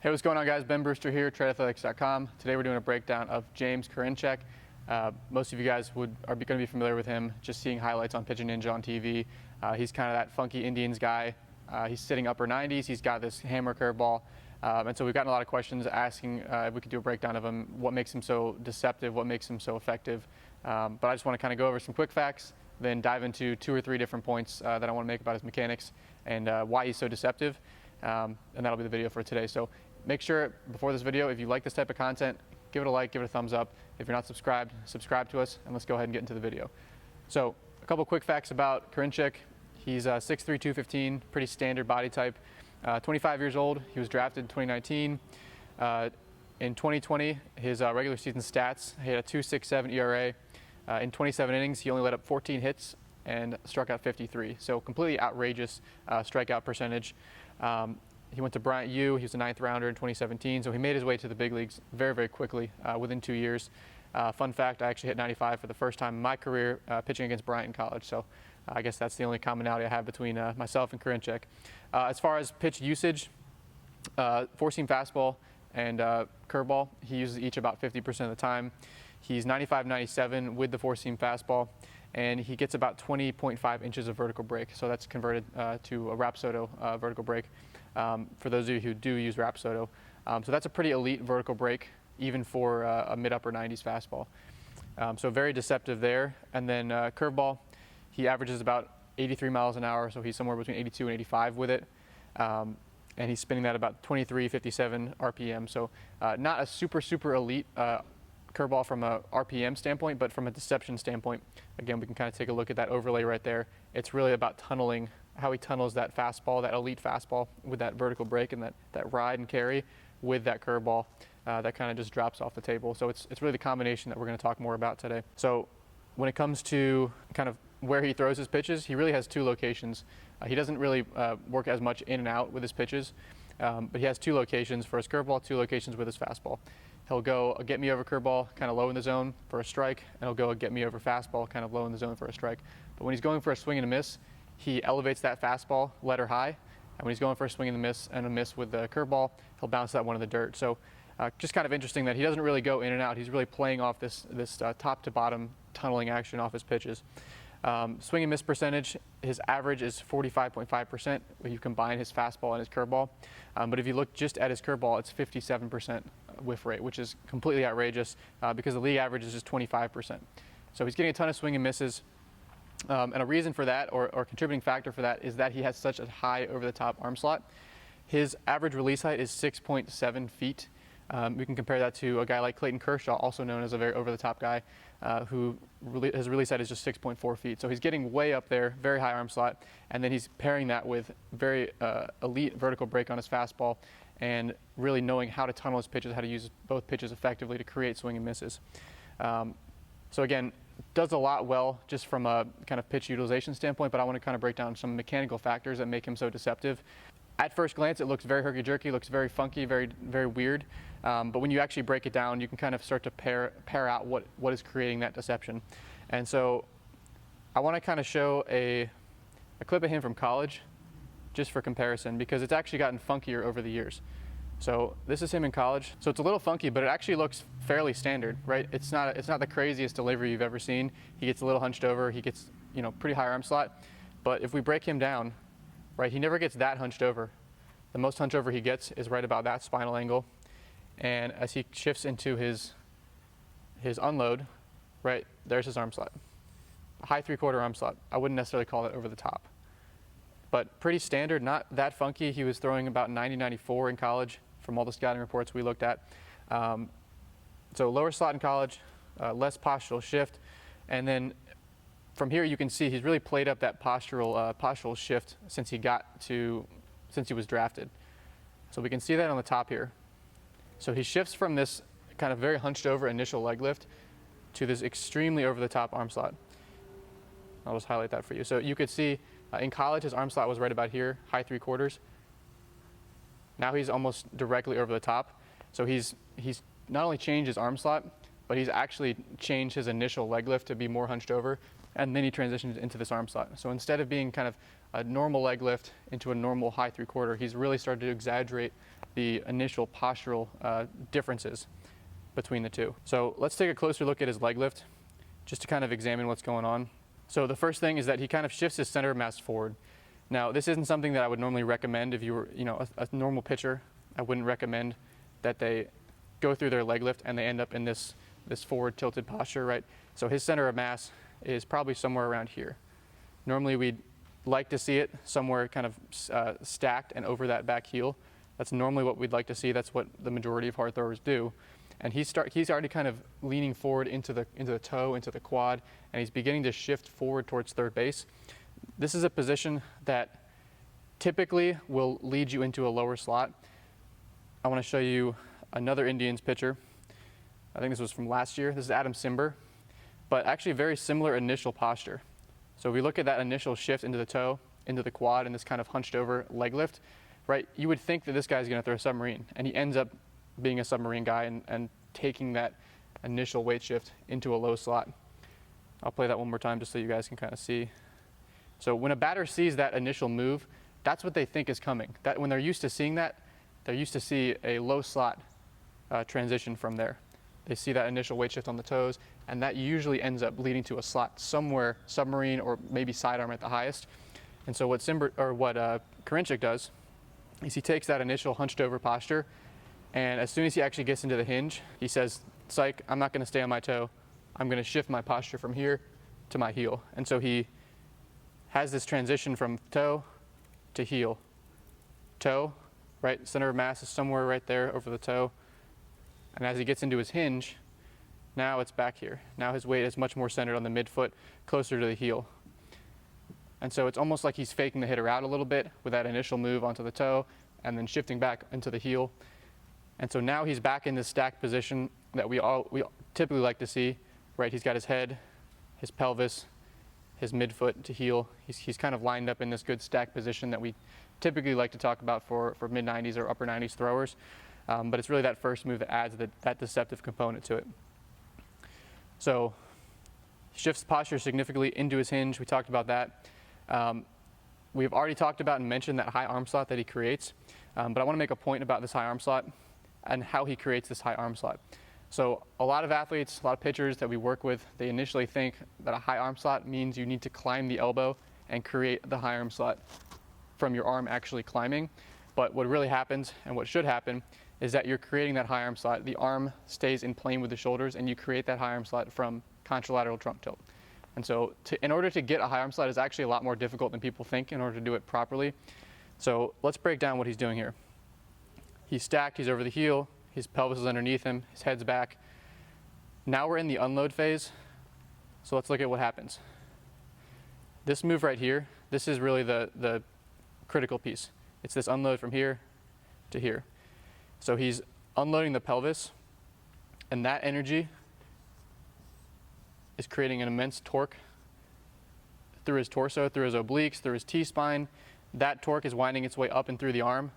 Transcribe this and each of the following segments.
Hey, what's going on, guys? Ben Brewster here, tradeathletics.com. Today we're doing a breakdown of James Karinchak. Most of you guys are going to be familiar with him, just seeing highlights on Pitching Ninja on TV. He's kind of that funky Indians guy. He's sitting upper 90s. He's got this hammer curveball. And so we've gotten a lot of questions asking if we could do a breakdown of him, what makes him so deceptive, what makes him so effective. But I just want to kind of go over some quick facts, then dive into 2 or 3 different points that I want to make about his mechanics and why he's so deceptive. And that'll be the video for today. So make sure before this video, if you like this type of content, give it a like, give it a thumbs up. If you're not subscribed, subscribe to us, and let's go ahead and get into the video. So a couple quick facts about Karinchak. He's 6'3", 215, pretty standard body type. 25 years old. He was drafted in 2019. In 2020, his regular season stats, he had a 2.67 ERA. In 27 innings, he only let up 14 hits and struck out 53. So completely outrageous strikeout percentage. He went to Bryant U. He was a 9th rounder in 2017, so he made his way to the big leagues very, very quickly within 2 years. Fun fact, I actually hit 95 for the first time in my career pitching against Bryant in college, so I guess that's the only commonality I have between myself and Karinchak. As far as pitch usage, four-seam fastball and curveball, he uses each about 50% of the time. He's 95-97 with the four-seam fastball, and he gets about 20.5 inches of vertical break, so that's converted to a Rapsodo vertical break for those of you who do use Rapsodo. So that's a pretty elite vertical break, even for a mid-upper 90s fastball. So very deceptive there. And then curveball, he averages about 83 miles an hour, so he's somewhere between 82 and 85 with it. And he's spinning that about 2357 RPM. So not a super, super elite curveball from a RPM standpoint, but from a deception standpoint, again, we can kind of take a look at that overlay right there. It's really about tunneling, how he tunnels that fastball, that elite fastball with that vertical break and that ride and carry with that curveball that kind of just drops off the table. So it's really the combination that we're going to talk more about today. So when it comes to kind of where he throws his pitches, he really has 2 locations. He doesn't really work as much in and out with his pitches, but he has 2 locations for his curveball, 2 locations with his fastball. He'll go a get me over curveball kind of low in the zone for a strike, and he'll go a get me over fastball kind of low in the zone for a strike. But when he's going for a swing and a miss, he elevates that fastball letter high, and when he's going for a swing and a miss with the curveball, he'll bounce that one in the dirt. So just kind of interesting that he doesn't really go in and out. He's really playing off this top to bottom tunneling action off his pitches. Swing and miss percentage, his average is 45.5% when you combine his fastball and his curveball. But if you look just at his curveball, it's 57% whiff rate, which is completely outrageous because the league average is just 25%. So he's getting a ton of swing and misses. And a reason for that, or contributing factor for that, is that he has such a high over-the-top arm slot. His average release height is 6.7 feet. We can compare that to a guy like Clayton Kershaw, also known as a very over-the-top guy, his release height is just 6.4 feet. So he's getting way up there, very high arm slot, and then he's pairing that with very elite vertical break on his fastball and really knowing how to tunnel his pitches, how to use both pitches effectively to create swing and misses. So again, does a lot well just from a kind of pitch utilization standpoint, but I want to kind of break down some mechanical factors that make him so deceptive. At first glance, it looks very herky-jerky, looks very funky, very, very weird. But when you actually break it down, you can kind of start to pair out what is creating that deception. And so I want to kind of show a clip of him from college just for comparison, because it's actually gotten funkier over the years. So this is him in college. So it's a little funky, but it actually looks fairly standard, right? It's not the craziest delivery you've ever seen. He gets a little hunched over. He gets, pretty high arm slot. But if we break him down, right, he never gets that hunched over. The most hunch over he gets is right about that spinal angle. And as he shifts into his unload, right, there's his arm slot. A high 3/4 arm slot. I wouldn't necessarily call it over the top, but pretty standard, not that funky. He was throwing about 90-94 in college from all the scouting reports we looked at. So lower slot in college, less postural shift. And then from here you can see he's really played up that postural shift since he was drafted. So we can see that on the top here. So he shifts from this kind of very hunched over initial leg lift to this extremely over the top arm slot. I'll just highlight that for you. So you could see in college his arm slot was right about here, high 3/4. Now he's almost directly over the top. So he's not only changed his arm slot, but he's actually changed his initial leg lift to be more hunched over, and then he transitions into this arm slot. So instead of being kind of a normal leg lift into a normal high 3/4, he's really started to exaggerate the initial postural differences between the two. So let's take a closer look at his leg lift just to kind of examine what's going on. So the first thing is that he kind of shifts his center of mass forward. Now, this isn't something that I would normally recommend if you were, a normal pitcher. I wouldn't recommend that they go through their leg lift and they end up in this forward tilted posture, right? So his center of mass is probably somewhere around here. Normally we'd like to see it somewhere kind of stacked and over that back heel. That's normally what we'd like to see. That's what the majority of hard throwers do. And he's already kind of leaning forward into the toe, into the quad, and he's beginning to shift forward towards third base. This is a position that typically will lead you into a lower slot. I want to show you another Indians pitcher. I think this was from last year. This is Adam Simber, but actually very similar initial posture. So if we look at that initial shift into the toe, into the quad, and this kind of hunched over leg lift, right, you would think that this guy's going to throw a submarine, and he ends up being a submarine guy and taking that initial weight shift into a low slot. I'll play that one more time just so you guys can kind of see. So when a batter sees that initial move, that's what they think is coming. That when they're used to seeing that, they're used to see a low slot transition from there. They see that initial weight shift on the toes, and that usually ends up leading to a slot somewhere, submarine or maybe sidearm at the highest. And so what Karinchak does is he takes that initial hunched over posture, and as soon as he actually gets into the hinge, he says, "Psych, I'm not going to stay on my toe. I'm going to shift my posture from here to my heel." And so he has this transition from toe to heel. Toe, right, center of mass is somewhere right there over the toe. And as he gets into his hinge, now it's back here. Now his weight is much more centered on the midfoot, closer to the heel. And so it's almost like he's faking the hitter out a little bit with that initial move onto the toe and then shifting back into the heel. And so now he's back in this stacked position that we typically like to see, right? He's got his head, his pelvis, his midfoot to heel. He's kind of lined up in this good stacked position that we typically like to talk about for mid-90s or upper 90s throwers. But it's really that first move that adds that deceptive component to it. So he shifts posture significantly into his hinge. We talked about that. We've already talked about and mentioned that high arm slot that he creates. But I want to make a point about this high arm slot and how he creates this high arm slot. So a lot of athletes, a lot of pitchers that we work with, they initially think that a high arm slot means you need to climb the elbow and create the high arm slot from your arm actually climbing. But what really happens, and what should happen, is that you're creating that high arm slot. The arm stays in plane with the shoulders, and you create that high arm slot from contralateral trunk tilt. And so in order to get a high arm slot is actually a lot more difficult than people think in order to do it properly. So let's break down what he's doing here. He's stacked, he's over the heel, his pelvis is underneath him, his head's back. Now we're in the unload phase, so let's look at what happens. This move right here, this is really the critical piece. It's this unload from here to here. So he's unloading the pelvis, and that energy is creating an immense torque through his torso, through his obliques, through his T-spine. That torque is winding its way up and through the arm,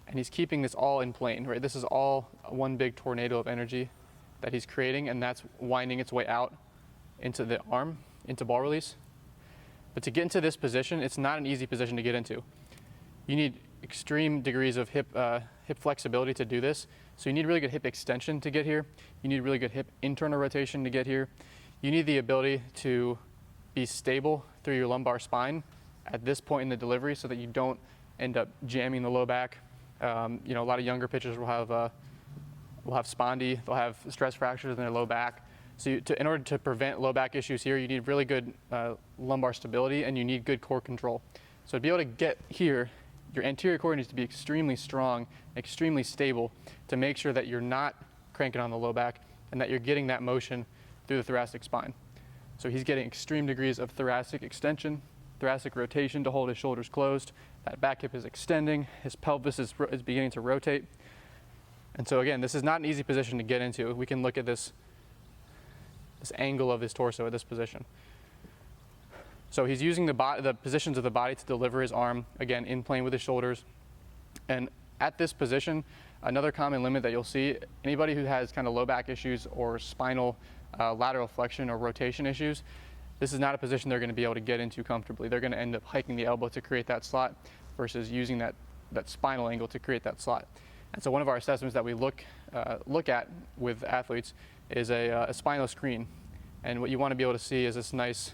and he's keeping this all in plane, right? This is all one big tornado of energy that he's creating, and that's winding its way out into the arm, into ball release. But to get into this position, it's not an easy position to get into. You need extreme degrees of hip flexibility to do this. So you need really good hip extension to get here. You need really good hip internal rotation to get here. You need the ability to be stable through your lumbar spine at this point in the delivery so that you don't end up jamming the low back. A lot of younger pitchers will have spondy, they'll have stress fractures in their low back. So in order to prevent low back issues here, you need really good lumbar stability, and you need good core control. So to be able to get here, your anterior core needs to be extremely strong, extremely stable to make sure that you're not cranking on the low back and that you're getting that motion through the thoracic spine. So he's getting extreme degrees of thoracic extension, thoracic rotation to hold his shoulders closed. That back hip is extending, his pelvis is beginning to rotate. And so again, this is not an easy position to get into. We can look at this angle of his torso at this position. So he's using the positions of the body to deliver his arm, again, in plane with his shoulders. And at this position, another common limit that you'll see, anybody who has kind of low back issues or spinal lateral flexion or rotation issues, this is not a position they're going to be able to get into comfortably. They're going to end up hiking the elbow to create that slot versus using that spinal angle to create that slot. And so one of our assessments that we look at with athletes is a spinal screen. And what you want to be able to see is this nice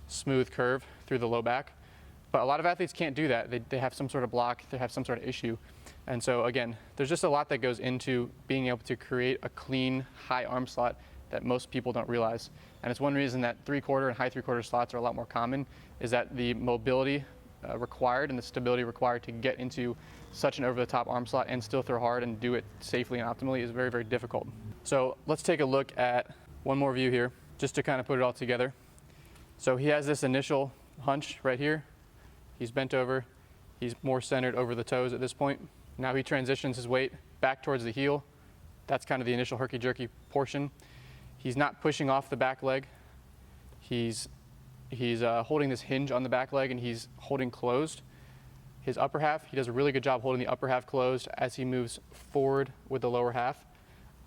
smooth curve through the low back. But a lot of athletes can't do that. They have some sort of block, they have some sort of issue. And so again, there's just a lot that goes into being able to create a clean, high arm slot that most people don't realize. And it's one reason that 3/4 and high 3/4 slots are a lot more common, is that the mobility required and the stability required to get into such an over-the-top arm slot and still throw hard and do it safely and optimally is very, very difficult. So let's take a look at one more view here, just to kind of put it all together. So he has this initial hunch right here. He's bent over. He's more centered over the toes at this point. Now he transitions his weight back towards the heel. That's kind of the initial herky-jerky portion. He's not pushing off the back leg. He's holding this hinge on the back leg, and he's holding closed. His upper half, he does a really good job holding the upper half closed as he moves forward with the lower half.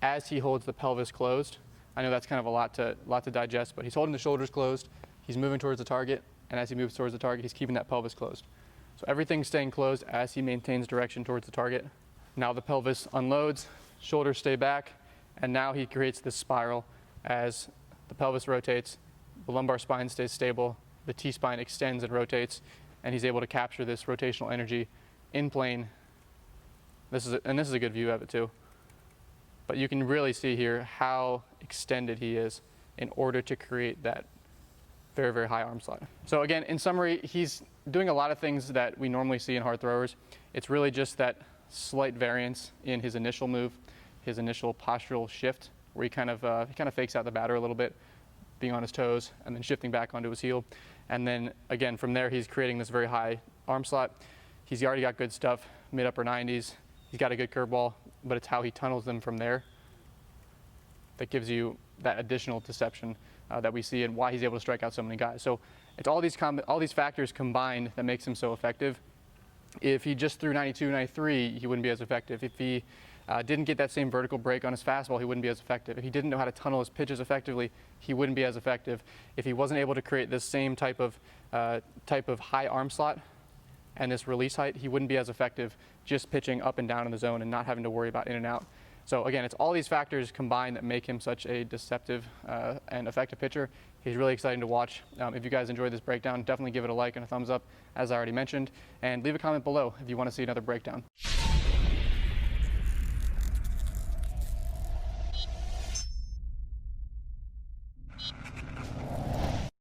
As he holds the pelvis closed, I know that's kind of a lot to digest, but he's holding the shoulders closed. He's moving towards the target, and as he moves towards the target, he's keeping that pelvis closed. So everything's staying closed as he maintains direction towards the target. Now the pelvis unloads, shoulders stay back, and now he creates this spiral as the pelvis rotates, the lumbar spine stays stable, the T-spine extends and rotates, and he's able to capture this rotational energy in plane. This is a good view of it too. But you can really see here how extended he is in order to create that very, very high arm slot. So again, in summary, he's doing a lot of things that we normally see in hard throwers. It's really just that slight variance in his initial move, his initial postural shift, where he kind of fakes out the batter a little bit, being on his toes and then shifting back onto his heel. And then again, from there, he's creating this very high arm slot. He's already got good stuff, mid-upper 90s. He's got a good curveball, but it's how he tunnels them from there that gives you that additional deception that we see and why he's able to strike out so many guys. So it's all these factors combined that makes him so effective. If he just threw 92, 93, he wouldn't be as effective. If he didn't get that same vertical break on his fastball, he wouldn't be as effective. If he didn't know how to tunnel his pitches effectively, he wouldn't be as effective. If he wasn't able to create this same type of high arm slot and this release height, he wouldn't be as effective just pitching up and down in the zone and not having to worry about in and out. So again, it's all these factors combined that make him such a deceptive and effective pitcher. He's really exciting to watch. If you guys enjoyed this breakdown, definitely give it a like and a thumbs up, as I already mentioned, and leave a comment below if you want to see another breakdown.